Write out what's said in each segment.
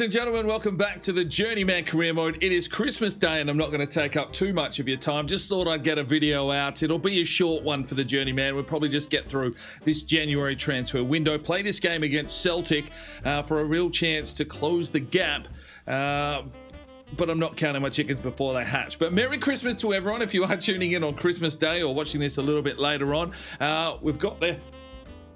and gentlemen, welcome back to the Journeyman Career Mode. It is Christmas Day and I'm not going to take up too much of your time. Just thought I'd get a video out. It'll be a short one for the Journeyman. We'll probably just get through this January transfer window. Play this game against Celtic for a real chance to close the gap. But I'm not counting my chickens before they hatch. But Merry Christmas to everyone if you are tuning in on Christmas Day or watching this a little bit later on. We've got the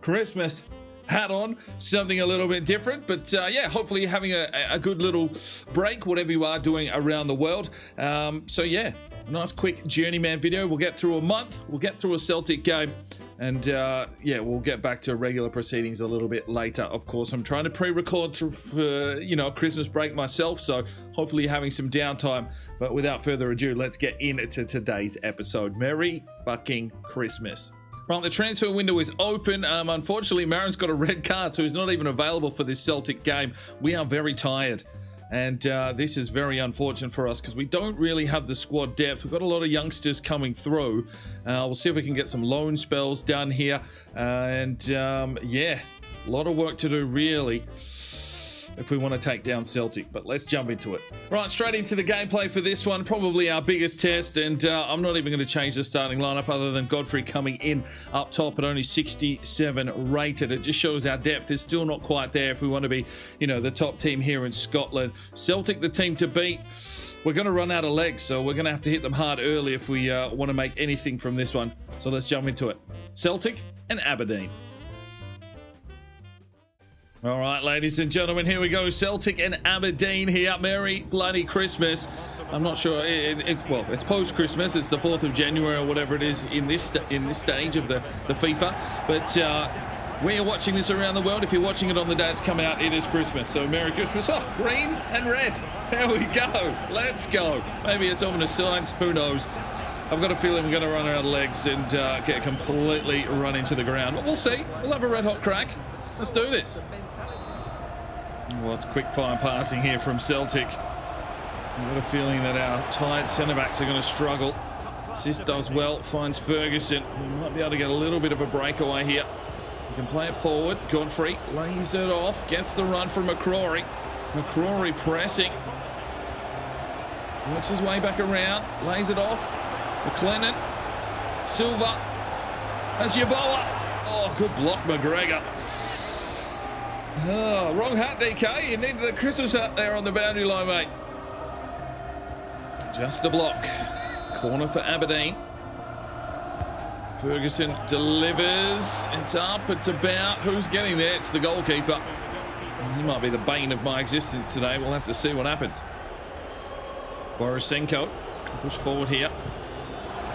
Christmas hat on, something a little bit different, but yeah, hopefully you're having a good little break, whatever you are doing around the world. So yeah, nice quick Journeyman video. We'll get through a month, we'll get through a Celtic game, and yeah, we'll get back to regular proceedings a little bit later. Of course, I'm trying to pre-record for, you know, Christmas break myself, so hopefully you're having some downtime. But without further ado, let's get into today's episode. Merry fucking Christmas. Right, the transfer window is open. Unfortunately, Marin's got a red card, so he's not even available for this Celtic game. We are very tired, and this is very unfortunate for us because we don't really have the squad depth. We've got a lot of youngsters coming through. We'll see if we can get some loan spells done here, and yeah, a lot of work to do, really, if we want to take down Celtic, but let's jump into it. Right, straight into the gameplay for this one, probably our biggest test, and I'm not even going to change the starting lineup other than Godfrey coming in up top at only 67 rated. It just shows our depth is still not quite there if we want to be, you know, the top team here in Scotland. Celtic, the team to beat. We're going to run out of legs, so we're going to have to hit them hard early if we want to make anything from this one. So let's jump into it. Celtic and Aberdeen. All right, ladies and gentlemen, here we go. Celtic and Aberdeen here. Merry bloody Christmas. I'm not sure. Well, it's post-Christmas. It's the 4th of January or whatever it is in this stage of the FIFA. But when you're watching this around the world, if you're watching it on the day it's come out, it is Christmas. So Merry Christmas. Oh, green and red. There we go. Let's go. Maybe it's ominous signs. Who knows? I've got a feeling we're going to run out of legs and get completely run into the ground. But we'll see. We'll have a red-hot crack. Let's do this. Well, it's quick fire passing here from Celtic. I've got a feeling that our tired centre-backs are going to struggle. Sis does well, finds Ferguson. We might be able to get a little bit of a breakaway here. We can play it forward. Godfrey lays it off, gets the run from McCrory. McCrory pressing. Works his way back around, lays it off. McLennan. Silva. That's Yeboah. Oh, good block, McGregor. Oh, wrong hat, DK. You needed the Christmas hat there on the boundary line, mate. Just a block. Corner for Aberdeen. Ferguson delivers. It's up. It's about. Who's getting there? It's the goalkeeper. He might be the bane of my existence today. We'll have to see what happens. Borisenko can push forward here.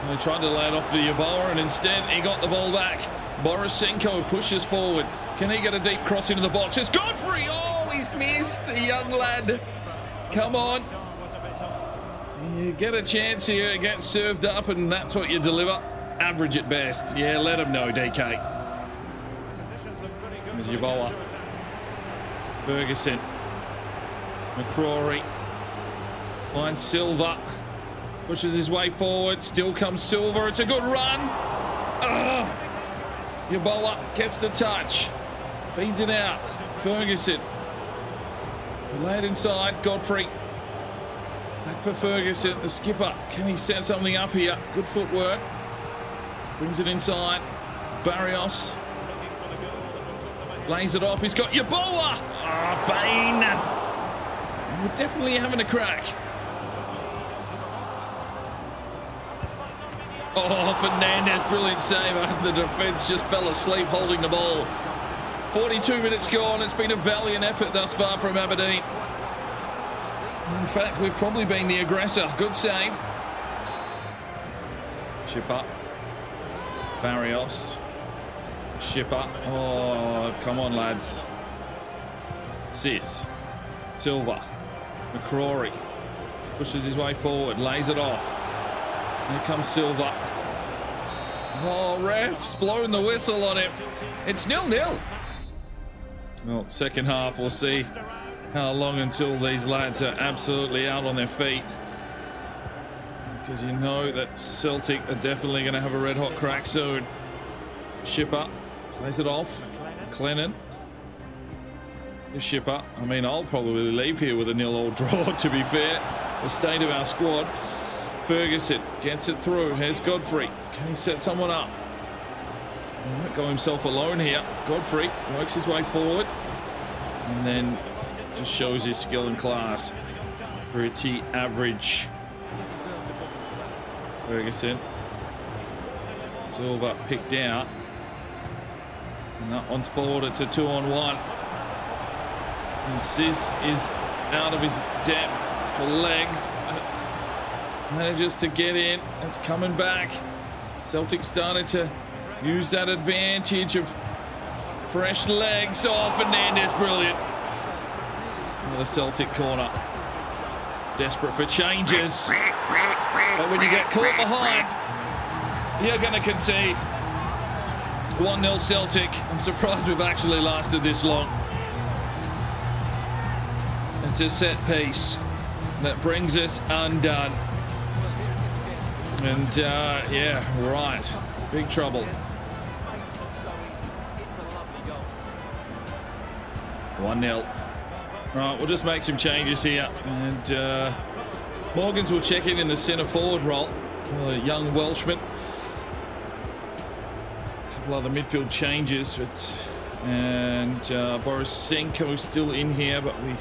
They tried to lay it off to Yeboah, and instead he got the ball back. Borisenko pushes forward. Can he get a deep cross into the box? It's Godfrey! Oh, he's missed, the young lad. Come on. You get a chance here, it gets served up, and that's what you deliver. Average at best. Yeah, let him know, DK. Yeboah. Ferguson. McCrory. Finds Silva. Pushes his way forward. Still comes Silva. It's a good run. Yeboah gets the touch. Feeds it out. Ferguson. Laid inside. Godfrey. Back for Ferguson. The skipper. Can he set something up here? Good footwork. Brings it inside. Barrios. Lays it off. He's got Yeboah. Bane. We're definitely having a crack. Oh, Fernandez, brilliant save. The defence just fell asleep holding the ball. 42 minutes gone. It's been a valiant effort thus far from Aberdeen. In fact, we've probably been the aggressor. Good save. Shipper. Barrios. Shipper. Oh, come on, lads. Sis. Silva. McCrory. Pushes his way forward. Lays it off. Here comes Silva. Oh, ref's blown the whistle on him. It's 0-0. Well, second half, we'll see how long until these lads are absolutely out on their feet. Because you know that Celtic are definitely going to have a red-hot crack soon. Shipper plays it off. Clennon. the shipper. I mean, I'll probably leave here with a 0-0 draw, to be fair. The state of our squad. Ferguson gets it through. Here's Godfrey. Can he set someone up? He might go himself alone here. Godfrey works his way forward. And then just shows his skill and class. Pretty average. Ferguson. Silva picked out. And that one's forward. It's a 2-on-1. And Sis is out of his depth for legs. Manages to get in. It's coming back. Celtic started to use that advantage of fresh legs. Oh, Fernandez, brilliant. Another Celtic corner. Desperate for changes. But when you get caught behind, you're going to concede. 1-0 Celtic. I'm surprised we've actually lasted this long. It's a set piece that brings us undone. And yeah, right. Big trouble. 1-0. Right, we'll just make some changes here. And Morgans will check in the centre forward role. A young Welshman. A couple other midfield changes. And Borisenko is still in here, but we've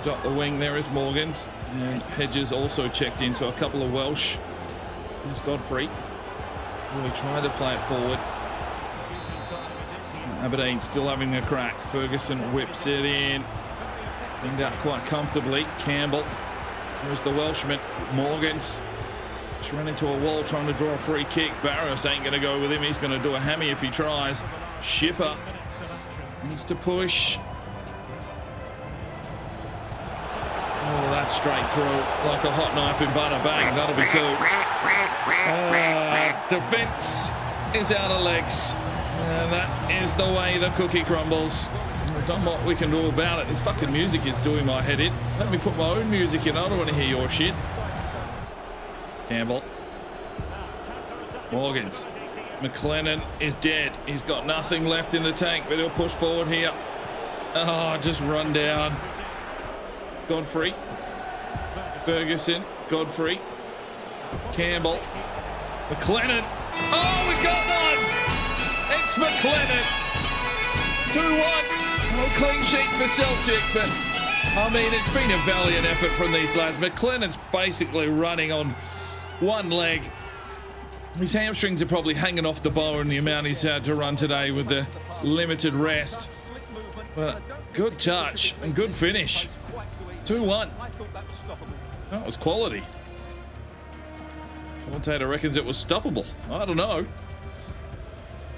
got the wing. There is Morgans. And Hedges also checked in, so a couple of Welsh. Here's Godfrey. Really try to play it forward. Aberdeen still having a crack. Ferguson whips it in. Dinged out quite comfortably. Campbell. There's the Welshman. Morgans just ran into a wall trying to draw a free kick. Barros ain't going to go with him. He's going to do a hammy if he tries. Shipper needs to push. Oh, that's straight through like a hot knife in butter. Bang, that'll be 2. Defence is out of legs. And that is the way the cookie crumbles. There's not what we can do about it. This fucking music is doing my head in. Let me put my own music in. I don't want to hear your shit. Campbell. Morgans. McLennan is dead. He's got nothing left in the tank, but he'll push forward here. Oh, just run down. Godfrey. Ferguson. Godfrey. Campbell. McLennan. Oh, we got one! It's McLennan. 2-1. No clean sheet for Celtic, but I mean, it's been a valiant effort from these lads. McLennan's basically running on one leg. His hamstrings are probably hanging off the bone, the amount he's had to run today with the limited rest. But good touch and good finish. 2-1. That was quality. Commentator reckons it was stoppable. I don't know.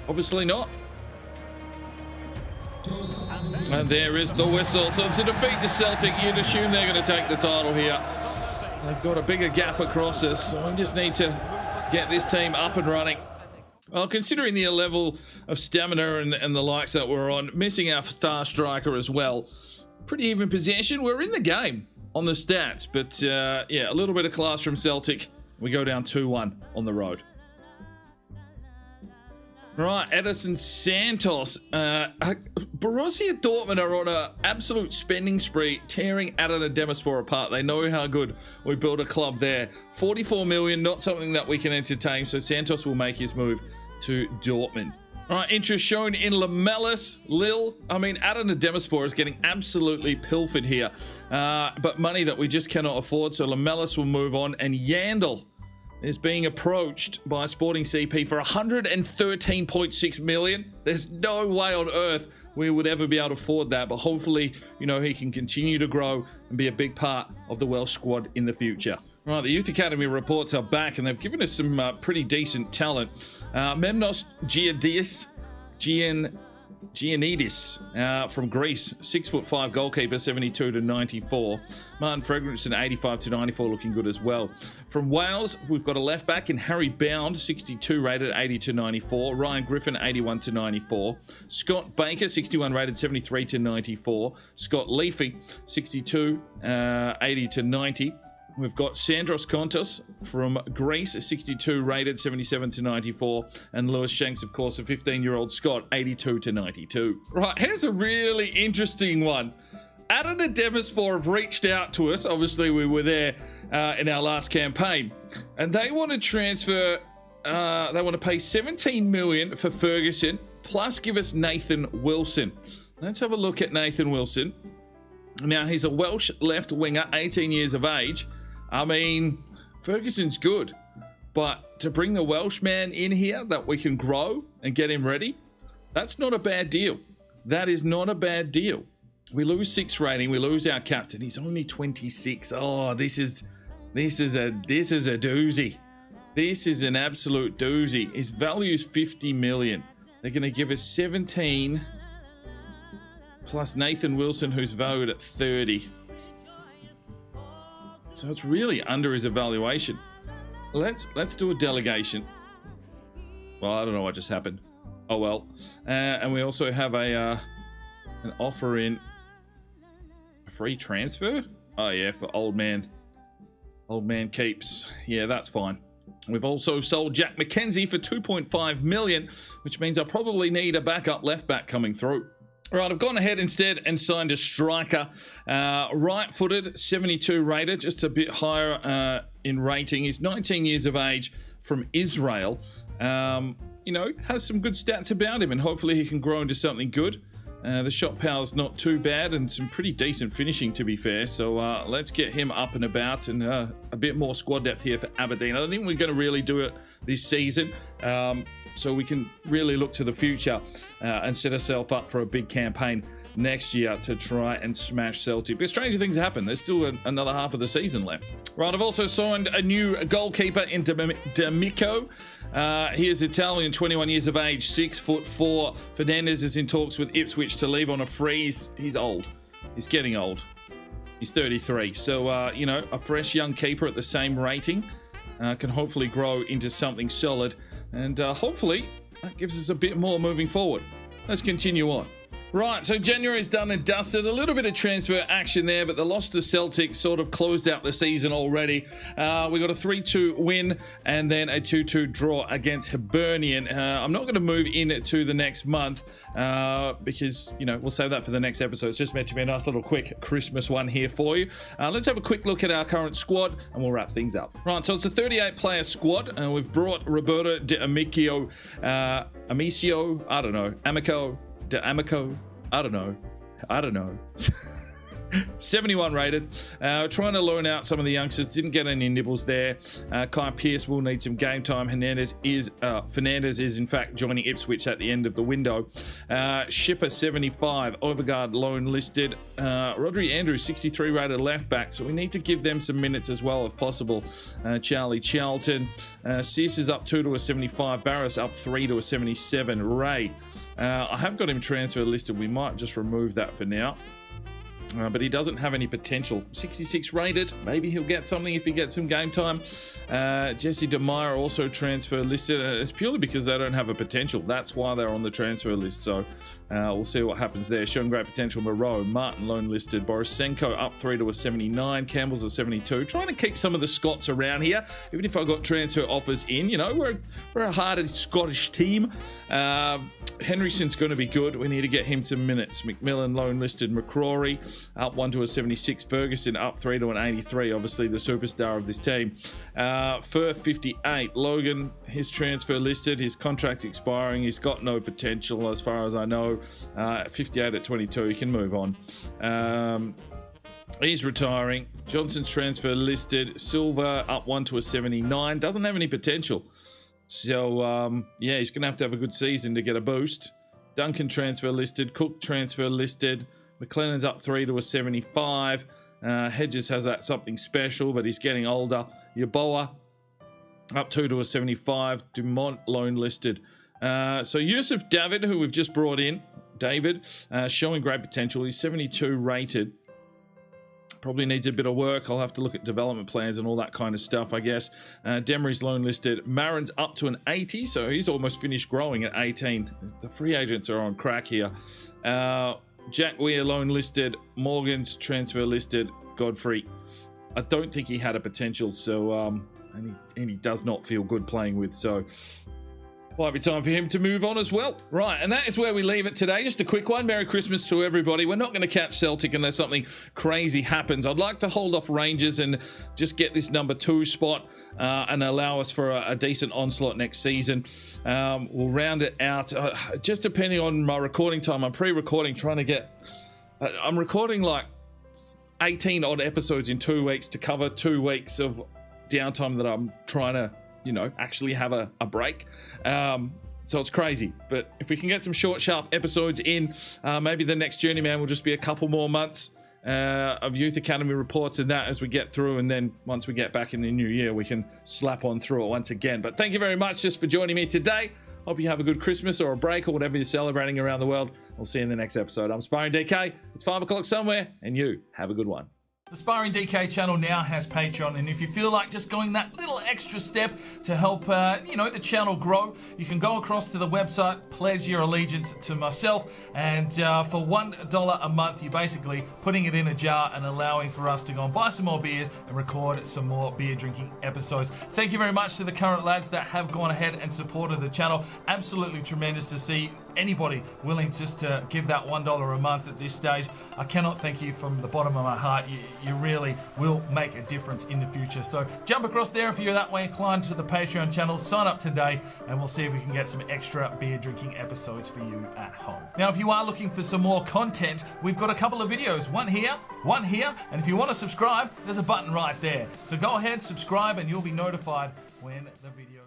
Obviously not. And there is the whistle. So to defeat the Celtic, you'd assume they're going to take the title here. They've got a bigger gap across us, so we just need to get this team up and running. Well, considering the level of stamina and the likes that we're on, missing our star striker as well. Pretty even possession. We're in the game on the stats, but yeah, a little bit of class from Celtic. We go down 2-1 on the road. Right, Edison Santos. Borussia Dortmund are on an absolute spending spree, tearing Adana Demirspor apart. They know how good we build a club there. 44 million, not something that we can entertain, so Santos will make his move to Dortmund. All right, interest shown in Lamellis, Lille. I mean, Adana Demirspor is getting absolutely pilfered here, but money that we just cannot afford, so Lamellis will move on, and Yandel is being approached by Sporting CP for 113.6 million. There's no way on earth we would ever be able to afford that, but hopefully, you know, he can continue to grow and be a big part of the Welsh squad in the future. Right, the Youth Academy reports are back, and they've given us some pretty decent talent. Memnos Giannidis from Greece, 6'5" goalkeeper, 72 to 94. Martin Fredrickson, 85 to 94, looking good as well. From Wales, we've got a left back in Harry Bound, 62 rated, 80 to 94. Ryan Griffin, 81 to 94. Scott Baker, 61 rated, 73 to 94. Scott Leafy, 62, 80 to 90. We've got Sandros Kontos from Greece, 62 rated, 77 to 94. And Lewis Shanks, of course, a 15-year-old Scot, 82 to 92. Right, here's a really interesting one. Adana Demirspor have reached out to us. Obviously, we were there in our last campaign. And they want to transfer, they want to pay 17 million for Ferguson, plus give us Nathan Wilson. Let's have a look at Nathan Wilson. Now, he's a Welsh left winger, 18 years of age. I mean, Ferguson's good, but to bring the Welshman in here that we can grow and get him ready, that's not a bad deal. That is not a bad deal. We lose 6 rating, we lose our captain. He's only 26. Oh, this is a doozy. This is an absolute doozy. His value is 50 million. They're going to give us 17 plus Nathan Wilson, who's valued at 30. So it's really under his evaluation. Let's do a delegation. Well, I don't know what just happened. Oh well. And we also have an offer in a free transfer. Oh yeah, for old man. Old man keeps. Yeah, that's fine. We've also sold Jack McKenzie for 2.5 million, which means I probably need a backup left back coming through. Right, I've gone ahead instead and signed a striker. Right-footed, 72 rated, just a bit higher in rating. He's 19 years of age, from Israel. You know, has some good stats about him, and hopefully he can grow into something good. The shot power's not too bad, and some pretty decent finishing, to be fair. So let's get him up and about, and a bit more squad depth here for Aberdeen. I don't think we're going to really do it this season. So we can really look to the future and set ourselves up for a big campaign next year to try and smash Celtic. But stranger things happen. There's still another half of the season left. Right, I've also signed a new goalkeeper in D'Amico. He is Italian, 21 years of age, 6'4". Fernandez is in talks with Ipswich to leave on a free. He's old. He's getting old. He's 33. So, you know, a fresh young keeper at the same rating can hopefully grow into something solid. And hopefully that gives us a bit more moving forward. Let's continue on. Right, so January's done and dusted. A little bit of transfer action there, but the loss to Celtic sort of closed out the season already. We got a 3-2 win and then a 2-2 draw against Hibernian. I'm not going to move into the next month because, you know, we'll save that for the next episode. It's just meant to be a nice little quick Christmas one here for you. Let's have a quick look at our current squad and we'll wrap things up. Right, so it's a 38-player squad. We've brought Roberto D'Amico, Amicio, I don't know, Amico, D'Amico, I don't know. 71 rated. Trying to loan out some of the youngsters. Didn't get any nibbles there. Kai Pearce will need some game time. Fernandez is in fact joining Ipswich at the end of the window. Shipper 75. Overguard loan listed. Rodri Andrews 63 rated left back. So we need to give them some minutes as well if possible. Charlie Charlton. Sis is up 2 to a 75. Barris up 3 to a 77. Ray. I have got him transfer listed. We might just remove that for now. But he doesn't have any potential. 66 rated. Maybe he'll get something if he gets some game time. Jesse DeMeyer also transfer listed. It's purely because they don't have a potential. That's why they're on the transfer list. So we'll see what happens there. Showing great potential. Moreau, Martin loan listed. Borisenko up 3 to a 79. Campbell's a 72. Trying to keep some of the Scots around here. Even if I got transfer offers in, you know, we're a harder Scottish team. Henryson's going to be good. We need to get him some minutes. McMillan loan listed. McCrory up 1 to a 76. Ferguson up 3 to an 83. Obviously the superstar of this team. Firth 58. Logan, his transfer listed. His contract's expiring. He's got no potential as far as I know. 58 at 22. He can move on. He's retiring. Johnson's transfer listed. Silver up 1 to a 79. Doesn't have any potential. So, yeah, he's going to have a good season to get a boost. Duncan transfer listed. Cook transfer listed. McLennan's up 3 to a 75. Hedges has that something special, but he's getting older. Yaboa up 2 to a 75. Dumont loan listed. So Yusuf David, who we've just brought in, showing great potential. He's 72 rated. Probably needs a bit of work. I'll have to look at development plans and all that kind of stuff, I guess. Demery's loan listed. Marin's up to an 80, so he's almost finished growing at 18. The free agents are on crack here. Jack Weir loan listed. Morgan's transfer listed. Godfrey I don't think he had a potential. So, and he does not feel good playing with. So, might be time for him to move on as well. Right, and that is where we leave it today. Just a quick one. Merry Christmas to everybody. We're not going to catch Celtic unless something crazy happens. I'd like to hold off Rangers and just get this number 2 spot and allow us for a decent onslaught next season. We'll round it out. Just depending on my recording time. I'm pre-recording, trying to get... I'm recording like 18 odd episodes in 2 weeks to cover 2 weeks of downtime that I'm trying to, you know, actually have a break. So it's crazy. But if we can get some short, sharp episodes in, maybe the next Journeyman will just be a couple more months of Youth Academy reports and that as we get through. And then once we get back in the new year, we can slap on through it once again. But thank you very much just for joining me today. Hope you have a good Christmas or a break or whatever you're celebrating around the world. We'll see you in the next episode. I'm Sparring DK. It's 5 o'clock somewhere, and you have a good one. The Sparring DK channel now has Patreon, and if you feel like just going that little extra step to help, the channel grow, you can go across to the website, pledge your allegiance to myself, and for $1 a month, you're basically putting it in a jar and allowing for us to go and buy some more beers and record some more beer drinking episodes. Thank you very much to the current lads that have gone ahead and supported the channel. Absolutely tremendous to see anybody willing just to give that $1 a month at this stage. I cannot thank you from the bottom of my heart. You really will make a difference in the future. So jump across there if you're that way inclined to the Patreon channel. Sign up today and we'll see if we can get some extra beer drinking episodes for you at home. Now, if you are looking for some more content, we've got a couple of videos. One here, and if you want to subscribe, there's a button right there. So go ahead, subscribe, and you'll be notified when the video